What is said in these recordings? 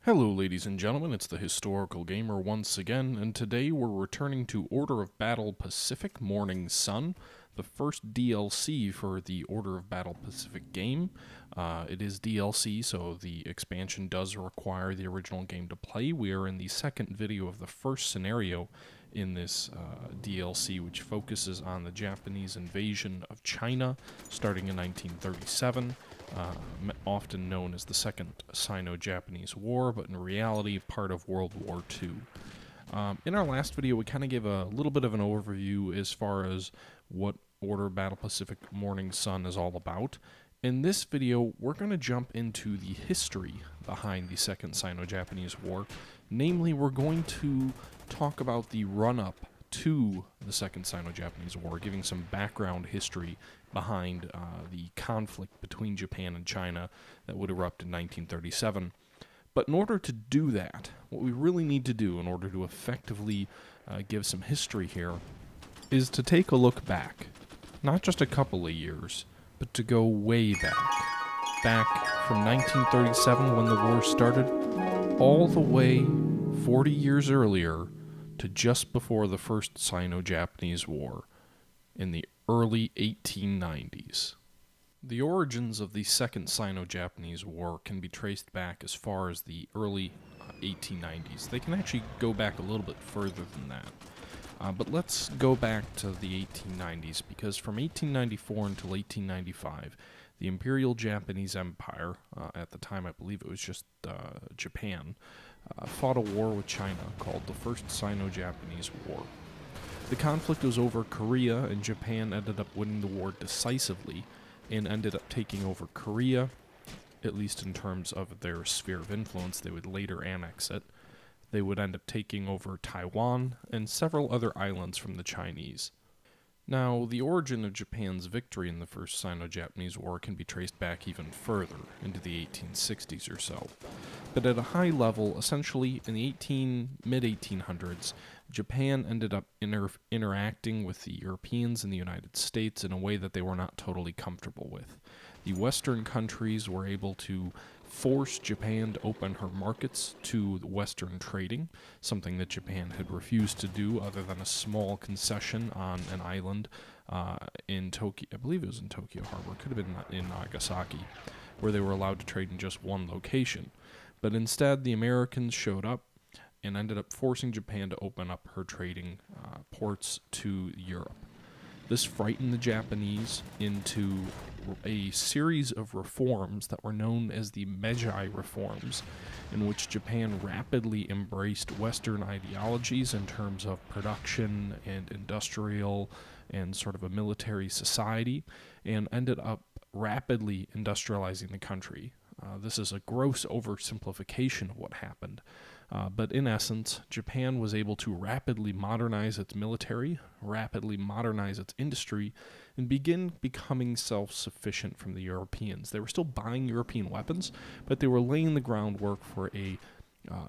Hello ladies and gentlemen, it's the Historical Gamer once again, and today we're returning to Order of Battle Pacific Morning Sun, the first DLC for the Order of Battle Pacific game. It is DLC, so the expansion does require the original game to play. We are in the second video of the first scenario in this DLC, which focuses on the Japanese invasion of China starting in 1937. Often known as the Second Sino-Japanese War, but in reality part of World War II. In our last video, we kind of gave a little bit of an overview as far as what Order Battle Pacific Morning Sun is all about. In this video, we're going to jump into the history behind the Second Sino-Japanese War. Namely, we're going to talk about the run-up to the Second Sino-Japanese War, giving some background history behind the conflict between Japan and China that would erupt in 1937. But in order to do that, what we really need to do in order to effectively give some history here is to take a look back, not just a couple of years, but to go way back from 1937 when the war started, all the way 40 years earlier to just before the First Sino-Japanese War in the early 1890s. The origins of the Second Sino-Japanese War can be traced back as far as the early 1890s. They can actually go back a little bit further than that. But let's go back to the 1890s, because from 1894 until 1895, the Imperial Japanese Empire, at the time I believe it was just Japan, fought a war with China called the First Sino-Japanese War. The conflict was over Korea, and Japan ended up winning the war decisively and ended up taking over Korea, at least in terms of their sphere of influence. They would later annex it. They would end up taking over Taiwan and several other islands from the Chinese. Now, the origin of Japan's victory in the First Sino-Japanese War can be traced back even further, into the 1860s or so. But at a high level, essentially, in the mid-1800s, Japan ended up interacting with the Europeans and the United States in a way that they were not totally comfortable with. The Western countries were able to force Japan to open her markets to Western trading, something that Japan had refused to do other than a small concession on an island in Tokyo. I believe it was in Tokyo Harbor. It could have been in Nagasaki, where they were allowed to trade in just one location. But instead, the Americans showed up and ended up forcing Japan to open up her trading ports to Europe. This frightened the Japanese into a series of reforms that were known as the Meiji Reforms, in which Japan rapidly embraced Western ideologies in terms of production and industrial and sort of a military society, and ended up rapidly industrializing the country. This is a gross oversimplification of what happened. But in essence, Japan was able to rapidly modernize its military, rapidly modernize its industry, and begin becoming self-sufficient from the Europeans. They were still buying European weapons, but they were laying the groundwork for a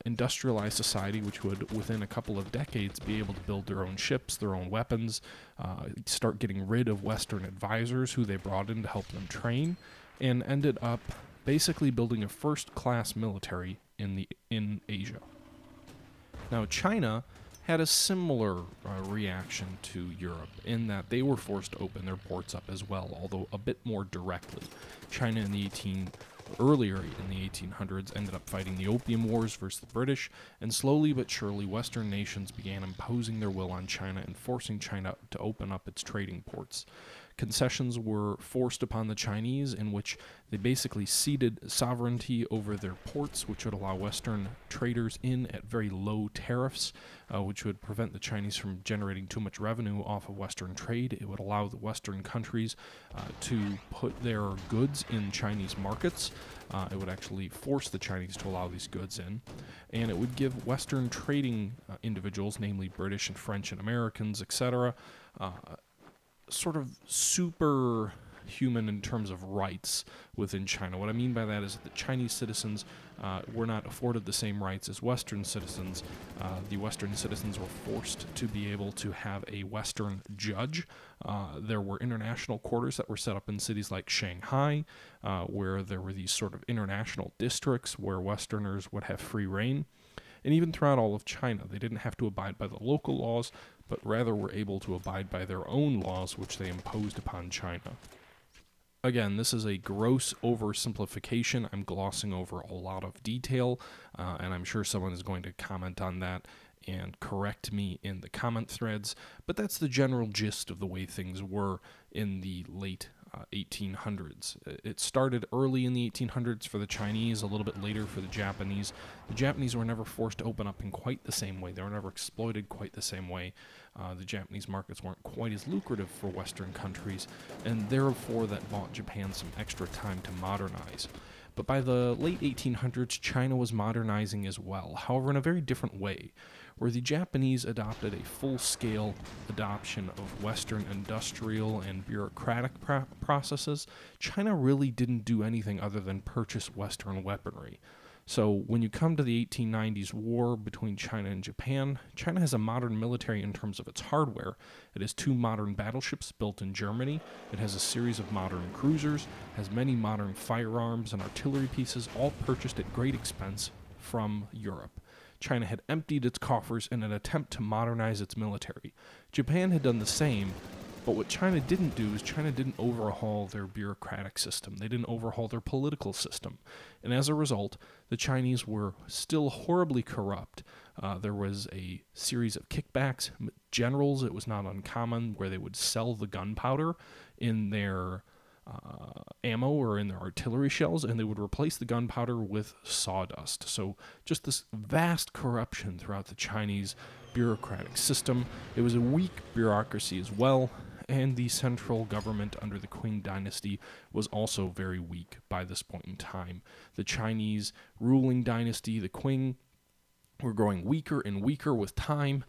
industrialized society which would, within a couple of decades, be able to build their own ships, their own weapons, start getting rid of Western advisors who they brought in to help them train, and ended up basically building a first-class military in Asia. Now, China had a similar reaction to Europe in that they were forced to open their ports up as well, although a bit more directly. China earlier in the 1800s ended up fighting the Opium Wars versus the British, and slowly but surely Western nations began imposing their will on China and forcing China to open up its trading ports. Concessions were forced upon the Chinese, in which they basically ceded sovereignty over their ports, which would allow Western traders in at very low tariffs, which would prevent the Chinese from generating too much revenue off of Western trade. It would allow the Western countries to put their goods in Chinese markets. It would actually force the Chinese to allow these goods in, and it would give Western trading individuals, namely British and French and Americans, etc., sort of super human in terms of rights within China. What I mean by that is that the Chinese citizens were not afforded the same rights as Western citizens. The Western citizens were forced to be able to have a Western judge. There were international quarters that were set up in cities like Shanghai, where there were these sort of international districts where Westerners would have free reign. And even throughout all of China, they didn't have to abide by the local laws, but rather were able to abide by their own laws, which they imposed upon China. Again, this is a gross oversimplification. I'm glossing over a lot of detail, and I'm sure someone is going to comment on that and correct me in the comment threads, but that's the general gist of the way things were in the late 1800s. It started early in the 1800s for the Chinese, a little bit later for the Japanese. The Japanese were never forced to open up in quite the same way. They were never exploited quite the same way. The Japanese markets weren't quite as lucrative for Western countries, and therefore that bought Japan some extra time to modernize. But by the late 1800s, China was modernizing as well, however in a very different way, where the Japanese adopted a full-scale adoption of Western industrial and bureaucratic processes. China really didn't do anything other than purchase Western weaponry. So when you come to the 1890s war between China and Japan, China has a modern military in terms of its hardware. It has 2 modern battleships built in Germany. It has a series of modern cruisers, has many modern firearms and artillery pieces, all purchased at great expense from Europe. China had emptied its coffers in an attempt to modernize its military. Japan had done the same, but what China didn't do is China didn't overhaul their bureaucratic system. They didn't overhaul their political system. And as a result, the Chinese were still horribly corrupt. There was a series of kickbacks. Generals, it was not uncommon, where they would sell the gunpowder in their ammo or in their artillery shells, and they would replace the gunpowder with sawdust. So just this vast corruption throughout the Chinese bureaucratic system. It was a weak bureaucracy as well, and the central government under the Qing dynasty was also very weak by this point in time. The Chinese ruling dynasty, the Qing, were growing weaker and weaker with time.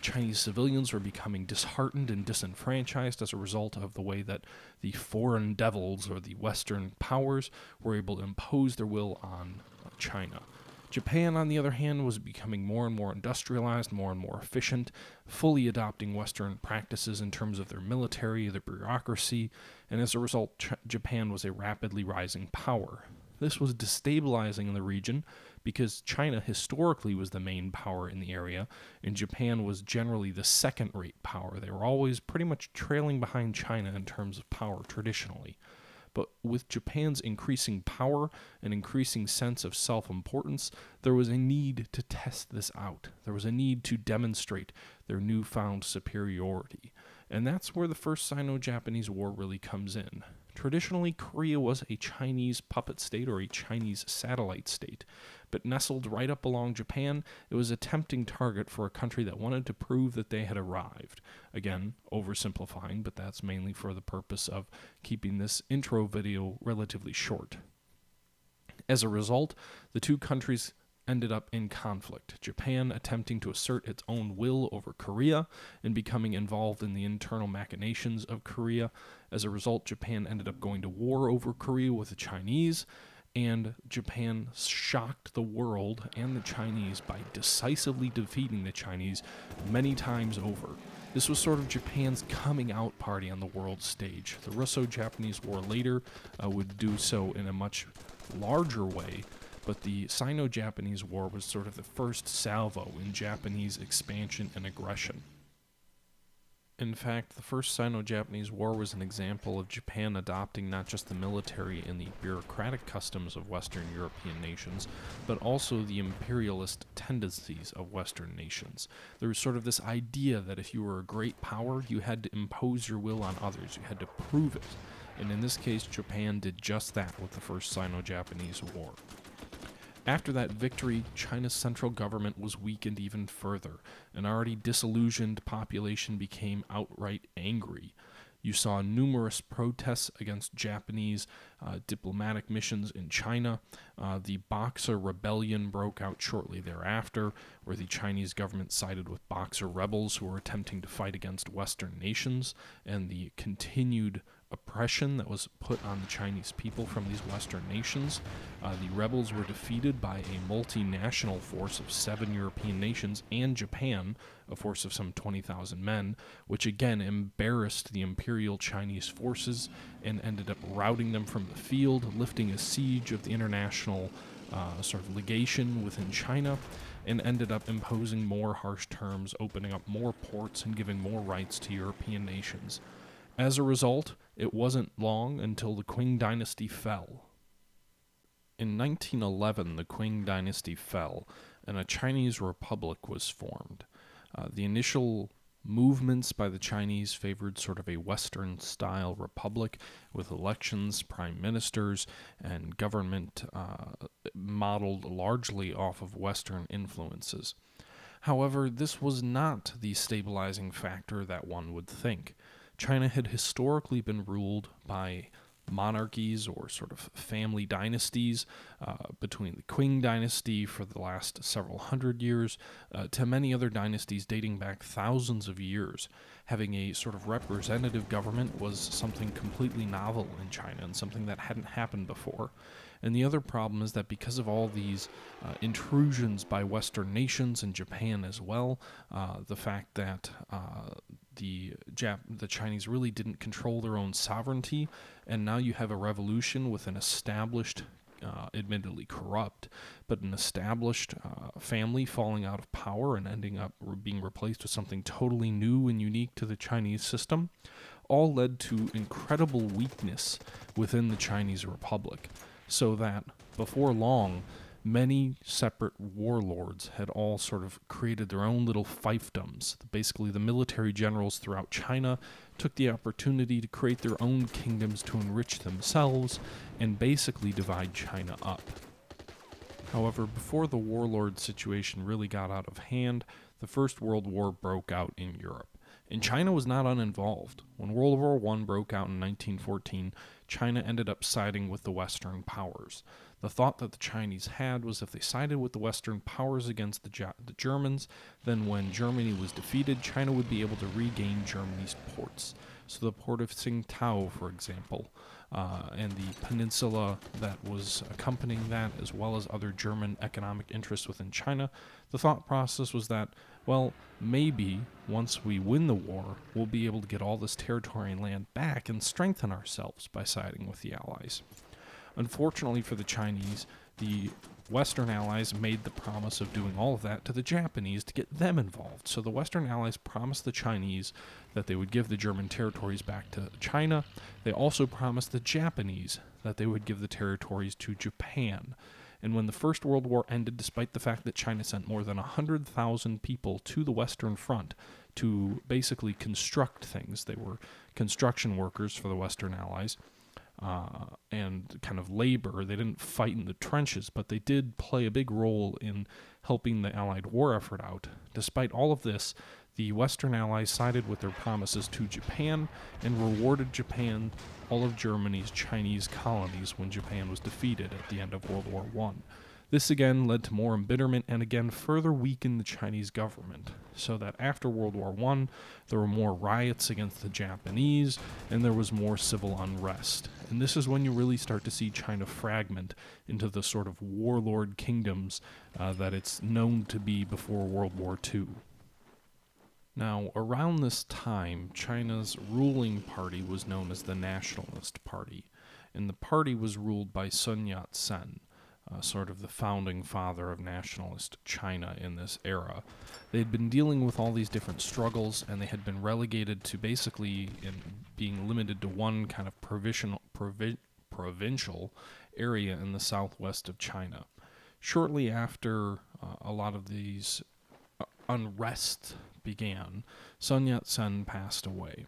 Chinese civilians were becoming disheartened and disenfranchised as a result of the way that the foreign devils, or the Western powers, were able to impose their will on China. Japan, on the other hand, was becoming more and more industrialized, more and more efficient, fully adopting Western practices in terms of their military, their bureaucracy, and as a result, Japan was a rapidly rising power. This was destabilizing in the region because China historically was the main power in the area, and Japan was generally the second-rate power. They were always pretty much trailing behind China in terms of power traditionally. But with Japan's increasing power and increasing sense of self-importance, there was a need to test this out. There was a need to demonstrate their newfound superiority. And that's where the First Sino-Japanese War really comes in. Traditionally, Korea was a Chinese puppet state or a Chinese satellite state, but nestled right up along Japan, it was a tempting target for a country that wanted to prove that they had arrived. Again, oversimplifying, but that's mainly for the purpose of keeping this intro video relatively short. As a result, the two countries ended up in conflict, Japan attempting to assert its own will over Korea and becoming involved in the internal machinations of Korea. As a result, Japan ended up going to war over Korea with the Chinese, and Japan shocked the world and the Chinese by decisively defeating the Chinese many times over. This was sort of Japan's coming out party on the world stage. The Russo-Japanese War later would do so in a much larger way, but the Sino-Japanese War was sort of the first salvo in Japanese expansion and aggression. In fact, the first Sino-Japanese War was an example of Japan adopting not just the military and the bureaucratic customs of Western European nations, but also the imperialist tendencies of Western nations. There was sort of this idea that if you were a great power, you had to impose your will on others, you had to prove it. And in this case, Japan did just that with the first Sino-Japanese War. After that victory, China's central government was weakened even further. An already disillusioned population became outright angry. You saw numerous protests against Japanese diplomatic missions in China. The Boxer Rebellion broke out shortly thereafter, where the Chinese government sided with Boxer rebels who were attempting to fight against Western nations, and the continued oppression that was put on the Chinese people from these Western nations. The rebels were defeated by a multinational force of 7 European nations and Japan, a force of some 20,000 men, which again embarrassed the imperial Chinese forces and ended up routing them from the field, lifting a siege of the international sort of legation within China, and ended up imposing more harsh terms, opening up more ports and giving more rights to European nations. As a result, it wasn't long until the Qing dynasty fell. In 1911, the Qing dynasty fell, and a Chinese republic was formed. The initial movements by the Chinese favored sort of a Western-style republic with elections, prime ministers, and government modeled largely off of Western influences. However, this was not the stabilizing factor that one would think. China had historically been ruled by monarchies or sort of family dynasties between the Qing dynasty for the last several hundred years to many other dynasties dating back thousands of years. Having a sort of representative government was something completely novel in China and something that hadn't happened before. And the other problem is that because of all these intrusions by Western nations and Japan as well, the fact that the Chinese really didn't control their own sovereignty, and now you have a revolution with an established, admittedly corrupt, but an established family falling out of power and ending up being replaced with something totally new and unique to the Chinese system, all led to incredible weakness within the Chinese Republic, so that before long, many separate warlords had all sort of created their own little fiefdoms. Basically, the military generals throughout China took the opportunity to create their own kingdoms to enrich themselves and basically divide China up. However, before the warlord situation really got out of hand, the First World War broke out in Europe. And China was not uninvolved. When World War I broke out in 1914, China ended up siding with the Western powers. The thought that the Chinese had was if they sided with the Western powers against the Germans, then when Germany was defeated, China would be able to regain Germany's ports. So the port of Tsingtao, for example, and the peninsula that was accompanying that, as well as other German economic interests within China, the thought process was that, well, maybe once we win the war, we'll be able to get all this territory and land back and strengthen ourselves by siding with the Allies. Unfortunately for the Chinese, the Western Allies made the promise of doing all of that to the Japanese to get them involved. So the Western Allies promised the Chinese that they would give the German territories back to China. They also promised the Japanese that they would give the territories to Japan. And when the First World War ended, despite the fact that China sent more than 100,000 people to the Western Front to basically construct things, they were construction workers for the Western Allies, and kind of labor. They didn't fight in the trenches, but they did play a big role in helping the Allied war effort out. Despite all of this, the Western Allies sided with their promises to Japan and rewarded Japan all of Germany's Chinese colonies when Japan was defeated at the end of World War I. This again led to more embitterment and again further weakened the Chinese government, so that after World War I, there were more riots against the Japanese and there was more civil unrest. And this is when you really start to see China fragment into the sort of warlord kingdoms that it's known to be before World War II. Now, around this time, China's ruling party was known as the Nationalist Party, and the party was ruled by Sun Yat-sen, sort of the founding father of nationalist China in this era. They had been dealing with all these different struggles, and they had been relegated to basically being limited to one kind of provincial area in the southwest of China. Shortly after a lot of these unrest began, Sun Yat-sen passed away,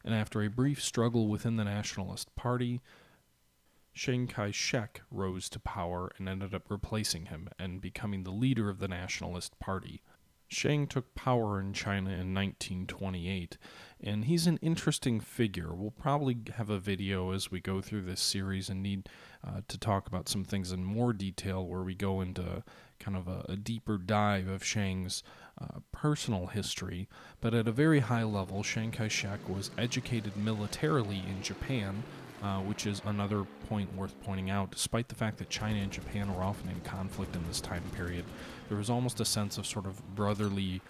and after a brief struggle within the Nationalist Party, Chiang Kai-shek rose to power and ended up replacing him and becoming the leader of the Nationalist Party. Shang took power in China in 1928, and he's an interesting figure. We'll probably have a video as we go through this series and need to talk about some things in more detail where we go into kind of a deeper dive of Shang's personal history. But at a very high level, Chiang Kai-shek was educated militarily in Japan, which is another point worth pointing out. Despite the fact that China and Japan were often in conflict in this time period, there was almost a sense of sort of brotherly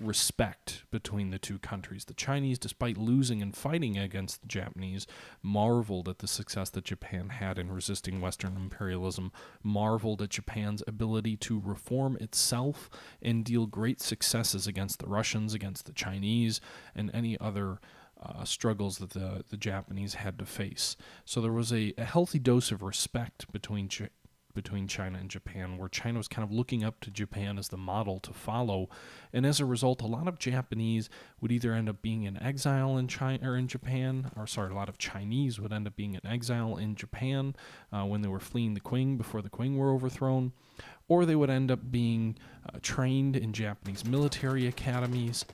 respect between the two countries. The Chinese, despite losing and fighting against the Japanese, marveled at the success that Japan had in resisting Western imperialism, marveled at Japan's ability to reform itself and deal great successes against the Russians, against the Chinese, and any other struggles that the Japanese had to face. So there was a healthy dose of respect between China and Japan, where China was kind of looking up to Japan as the model to follow, and as a result, a lot of Japanese would either end up being in exile in China or in Japan, or sorry, a lot of Chinese would end up being in exile in Japan when they were fleeing the Qing before the Qing were overthrown, or they would end up being trained in Japanese military academies.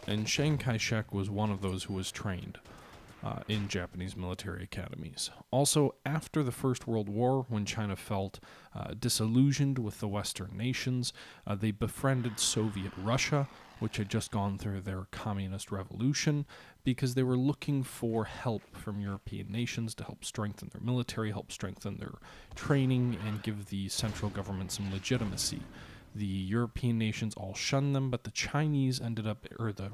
And Chiang Kai-shek was one of those who was trained in Japanese military academies. Also, after the First World War, when China felt disillusioned with the Western nations, they befriended Soviet Russia, which had just gone through their communist revolution, because they were looking for help from European nations to help strengthen their military, help strengthen their training, and give the central government some legitimacy. The European nations all shunned them, but the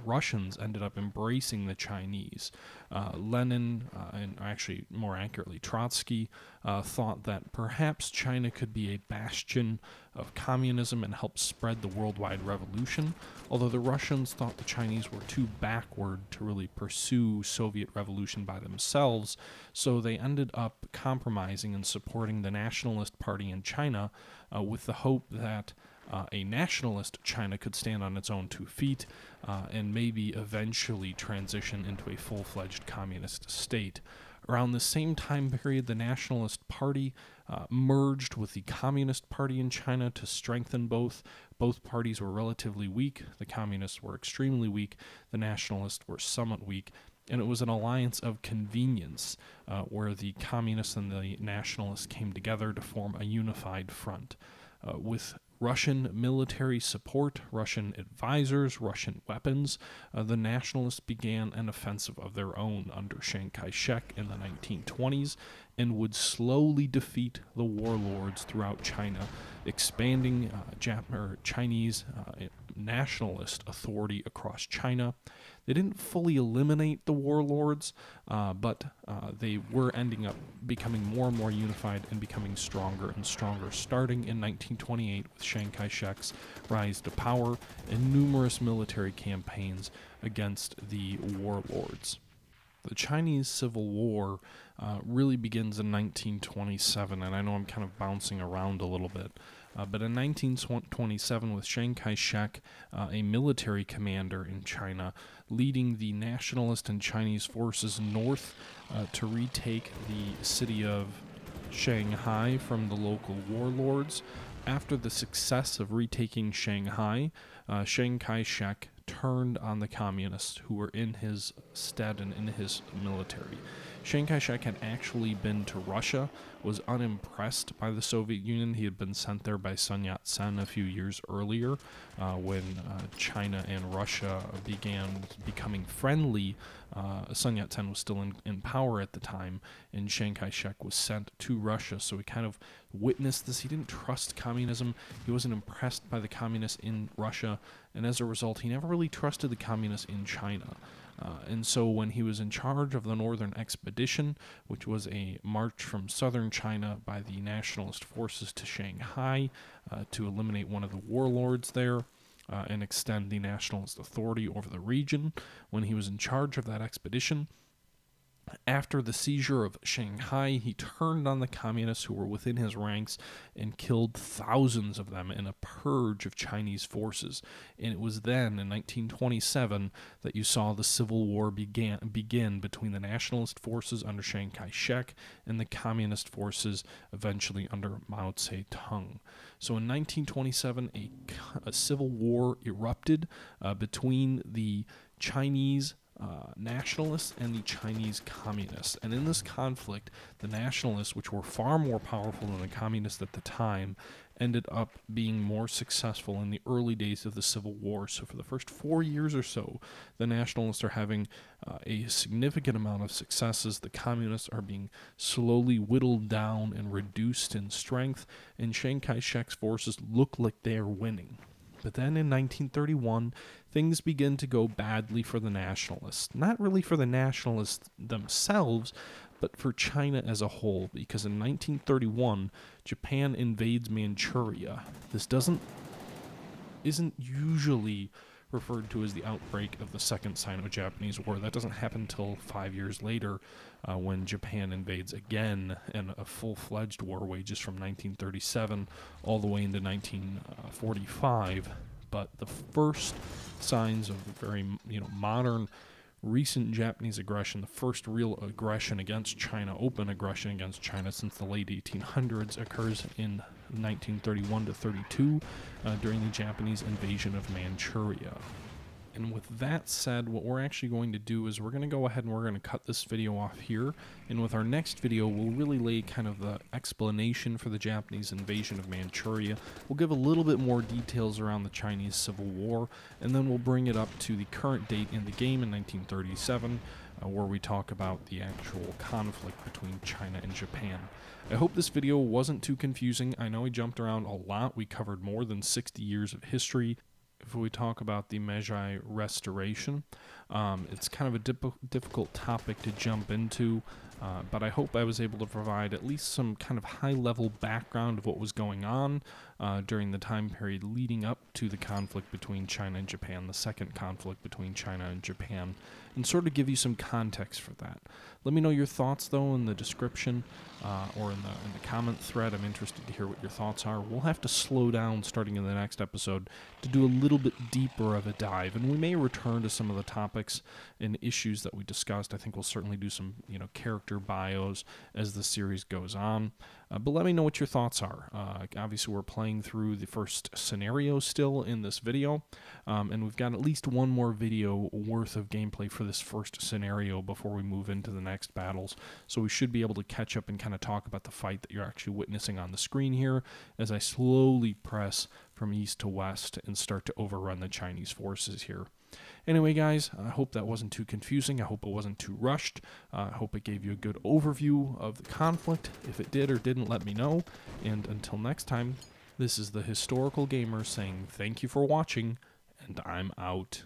Russians ended up embracing the Chinese. Lenin, and actually more accurately Trotsky, thought that perhaps China could be a bastion of communism and help spread the worldwide revolution, although the Russians thought the Chinese were too backward to really pursue Soviet revolution by themselves, so they ended up compromising and supporting the Nationalist Party in China with the hope that a nationalist China could stand on its own 2 feet and maybe eventually transition into a full-fledged communist state. Around the same time period, the Nationalist Party merged with the Communist Party in China to strengthen both. Both parties were relatively weak. The Communists were extremely weak. The Nationalists were somewhat weak. And it was an alliance of convenience where the Communists and the Nationalists came together to form a unified front. With Russian military support, Russian advisors, Russian weapons, the Nationalists began an offensive of their own under Chiang Kai-shek in the 1920s and would slowly defeat the warlords throughout China, expanding Chinese nationalist authority across China. They didn't fully eliminate the warlords, but they were ending up becoming more and more unified and becoming stronger and stronger, starting in 1928 with Chiang Kai-shek's rise to power and numerous military campaigns against the warlords. The Chinese Civil War really begins in 1927, and I know I'm kind of bouncing around a little bit. But in 1927, with Chiang Kai-shek, a military commander in China, leading the nationalist and Chinese forces north to retake the city of Shanghai from the local warlords. After the success of retaking Shanghai, Chiang Kai-shek turned on the communists who were in his stead and in his military. Chiang Kai-shek had actually been to Russia, was unimpressed by the Soviet Union. He had been sent there by Sun Yat-sen a few years earlier when China and Russia began becoming friendly. Sun Yat-sen was still in power at the time, and Chiang Kai-shek was sent to Russia, so he kind of witnessed this. He didn't trust communism. He wasn't impressed by the communists in Russia, and as a result, he never really trusted the communists in China. And so when he was in charge of the Northern Expedition, which was a march from southern China by the nationalist forces to Shanghai to eliminate one of the warlords there and extend the nationalist authority over the region, when he was in charge of that expedition, After the seizure of Shanghai, he turned on the communists who were within his ranks and killed thousands of them in a purge of Chinese forces. And it was then, in 1927, that you saw the Civil War begin between the nationalist forces under Chiang Kai-shek and the communist forces eventually under Mao Zedong. So in 1927, a civil war erupted between the Chinese nationalists and the Chinese communists. And in this conflict, the nationalists, which were far more powerful than the communists at the time, ended up being more successful in the early days of the Civil War. So for the first 4 years or so, the nationalists are having a significant amount of successes. The communists are being slowly whittled down and reduced in strength, and Chiang Kai-shek's forces look like they are winning. But then in 1931, things begin to go badly for the nationalists. Not really for the nationalists themselves, but for China as a whole, because in 1931, Japan invades Manchuria. This isn't usually referred to as the outbreak of the Second Sino-Japanese War. That doesn't happen until 5 years later, when Japan invades again, and a full-fledged war wages from 1937 all the way into 1945. But the first signs of the very modern, recent Japanese aggression, the first real aggression against China, open aggression against China since the late 1800s, occurs in 1931 to 32 during the Japanese invasion of Manchuria. And with that said, what we're actually going to do is we're going to go ahead and we're going to cut this video off here. And with our next video, we'll really lay kind of the explanation for the Japanese invasion of Manchuria. We'll give a little bit more details around the Chinese Civil War, and then we'll bring it up to the current date in the game in 1937, where we talk about the actual conflict between China and Japan. I hope this video wasn't too confusing. I know we jumped around a lot. We covered more than 60 years of history. If we talk about the Meiji Restoration, it's kind of a difficult topic to jump into, but I hope I was able to provide at least some kind of high-level background of what was going on during the time period leading up to the conflict between China and Japan, the second conflict between China and Japan, and sort of give you some context for that. Let me know your thoughts, though, in the description or in the comment thread. I'm interested to hear what your thoughts are. We'll have to slow down starting in the next episode to do a little bit deeper of a dive, and we may return to some of the topics and issues that we discussed. I think we'll certainly do some, character bios as the series goes on. But let me know what your thoughts are. Obviously, we're playing through the first scenario still in this video, and we've got at least one more video worth of gameplay for this first scenario before we move into the next battles. So we should be able to catch up and kind of talk about the fight that you're actually witnessing on the screen here as I slowly press from east to west and start to overrun the Chinese forces here. Anyway, guys, I hope that wasn't too confusing. I hope it wasn't too rushed. I hope it gave you a good overview of the conflict. If it did or didn't, let me know. And until next time, this is the Historical Gamer saying thank you for watching, and I'm out.